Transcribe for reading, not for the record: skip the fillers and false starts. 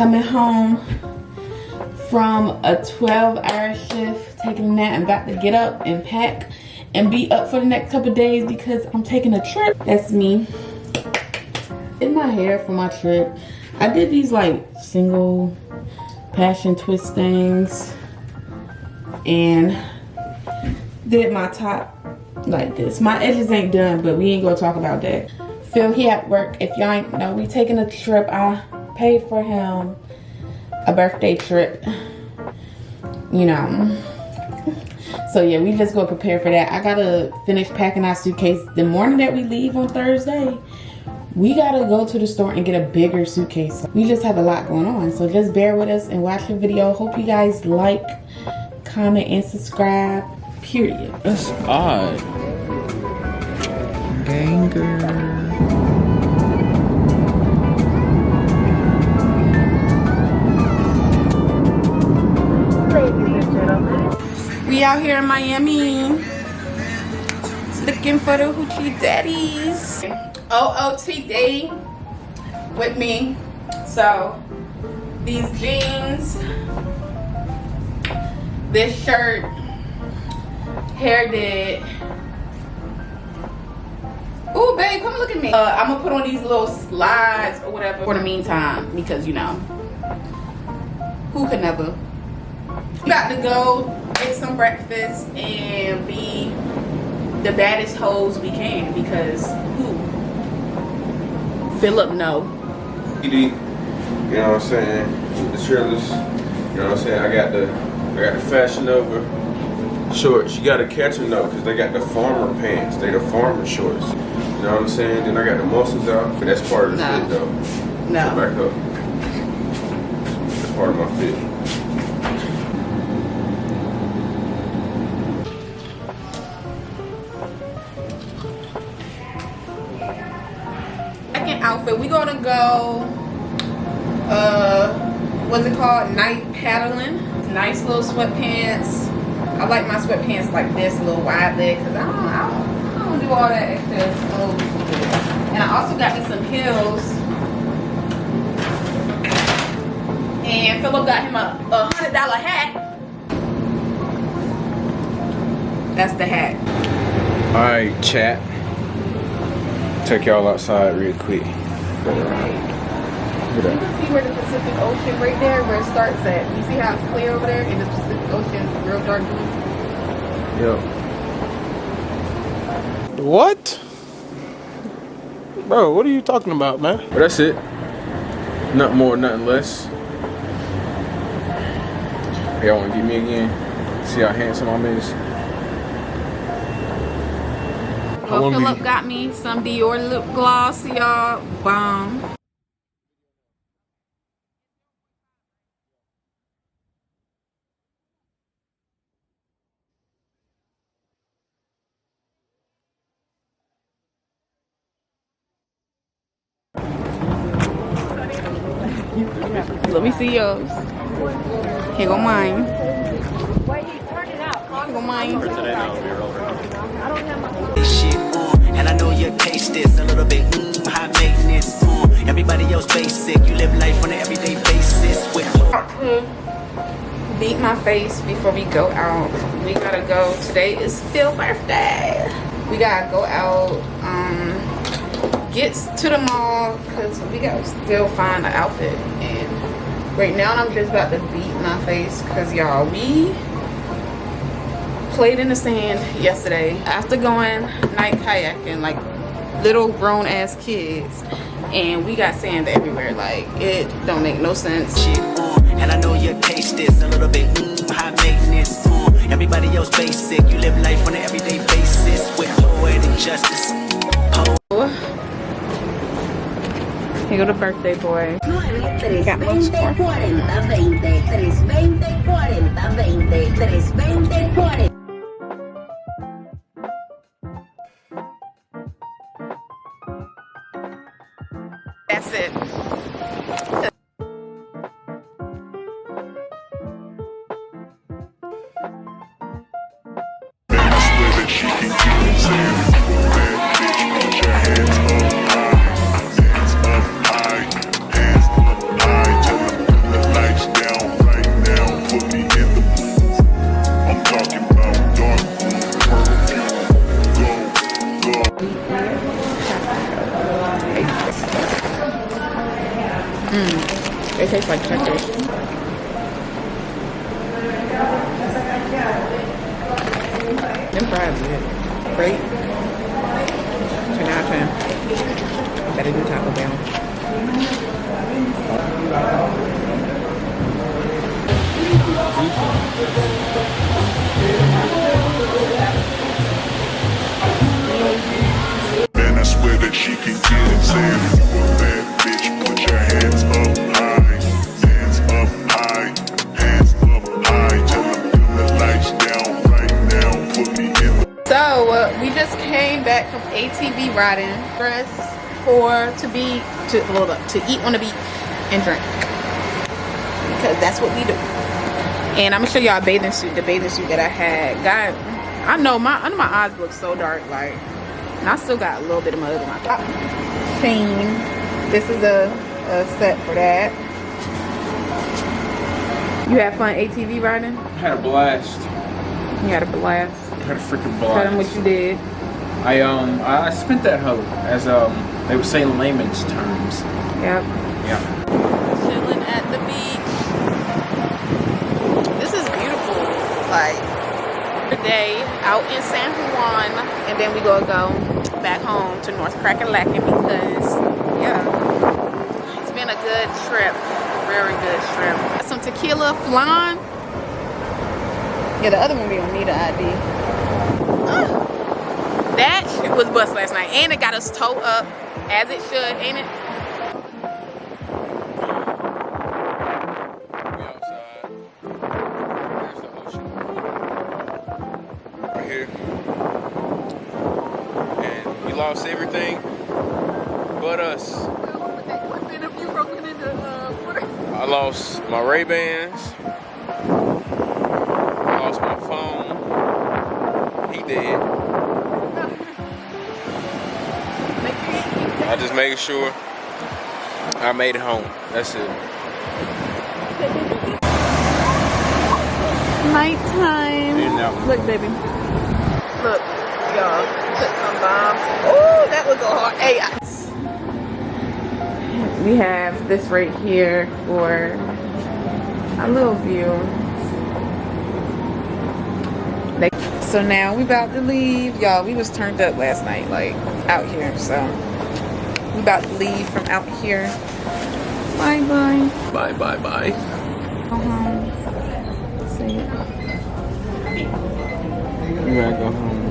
coming home from a 12-hour shift, taking a nap, and about to get up and pack and be up for the next couple of days because I'm taking a trip. That's me. In my hair for my trip, I did these like single passion twist things and did my top like this. My edges ain't done, but we ain't gonna talk about that. Phil, he at work. If y'all ain't know, we taking a trip. I paid for him a birthday trip, you know. So yeah, we just go prepare for that. I gotta finish packing our suitcase. The morning that we leave on Thursday, we gotta go to the store and get a bigger suitcase. We just have a lot going on, so just bear with us and watch the video. Hope you guys like, comment, and subscribe, period. That's odd. Ganger. We out here in Miami looking for the hoochie daddies. OOTD with me. So these jeans, this shirt, hair did. Ooh, babe, come look at me. I'm gonna put on these little slides or whatever for the meantime because, you know, who could never. We got to go make some breakfast and be the baddest hoes we can because who? Philip, no. You know what I'm saying? The trailers, you know what I'm saying? I got the Fashion Nova shorts. You gotta catch them though, cause they got the farmer pants. They the farmer shorts. You know what I'm saying? Then I got the muscles out, but that's part of the fit though. No. So back up. That's part of my fit. Second outfit, we gonna go, what's it called? Night paddling. Nice little sweatpants. I like my sweatpants like this, a little wide leg, cause I don't do all that extra. And I also got me some heels. And Philip got him a $100 hat. That's the hat. Alright, chat. Take y'all outside real quick. You can see where the Pacific Ocean right there, where it starts at. You see how it's clear over there, and the Pacific Ocean is real dark blue? Yo. What? Bro, what are you talking about, man? But that's it. Nothing more, nothing less. Y'all wanna get me again? See how handsome I'm is? Well, Philip got me some Dior lip gloss, y'all. Bomb. Let me see yours. Here go mine. Here go mine. And I know your taste is a little bit high maintenance. Everybody else basic. You live life on an everyday basis. With beat my face before we go out. We gotta go. Today is Phil's birthday. We gotta go out. Get to the mall because we gotta still find an outfit. And right now I'm just about to beat my face because y'all, we played in the sand yesterday after going night kayaking like little grown ass kids, and we got sand everywhere. Like, it don't make no sense. And I know your taste is a little bit high maintenance. Everybody else basic. You live life on an everyday basis with poetic justice. Here go the birthday boy. Got most for. That's it. talking about dark perfume. Go, go. They taste like checkers. Them fries good. Great. 10 out of 10. Better do Taco Bell. Man, I swear that she can get it. Saying if you a bad bitch, put your hands up high. Hands up high. Hands up high. Till I feel the lights down right now. Put me in the So we just came back from ATV riding. Dress to eat on the beach and drink, because that's what we do. And I'm gonna show y'all a bathing suit, the bathing suit that I had. God, I know under my eyes look so dark, like, and I still got a little bit of mud on my top. Chain. This is a set for that. You had fun ATV riding? Had a blast. You had a blast. Had a freaking Tell them blast. what you did. I spent that hoe as they would say in layman's terms. Yep. Yeah. Chilling at the beach. This is beautiful. Like, today out in San Juan, and then we go back home to North Crackalacken because, yeah, it's been a good trip. Very good trip. Got some tequila flan. Yeah, the other one we don't need an ID. That shit was bust last night, and it got us towed up as it should, ain't it? We outside. There's the ocean. Right here. And we lost everything but us. I lost my Ray-Bans. I lost my phone. He did. I just made sure I made it home. That's it. Nighttime. And that one. Look, baby. Look, y'all. Put some bombs. Oh, that was a hard. Hey, we have this right here for a little view. So now we about to leave, y'all. We was turned up last night, like out here. So we about to leave from out here. Bye bye. Bye, bye, bye. Go home. See ya. You gotta go home.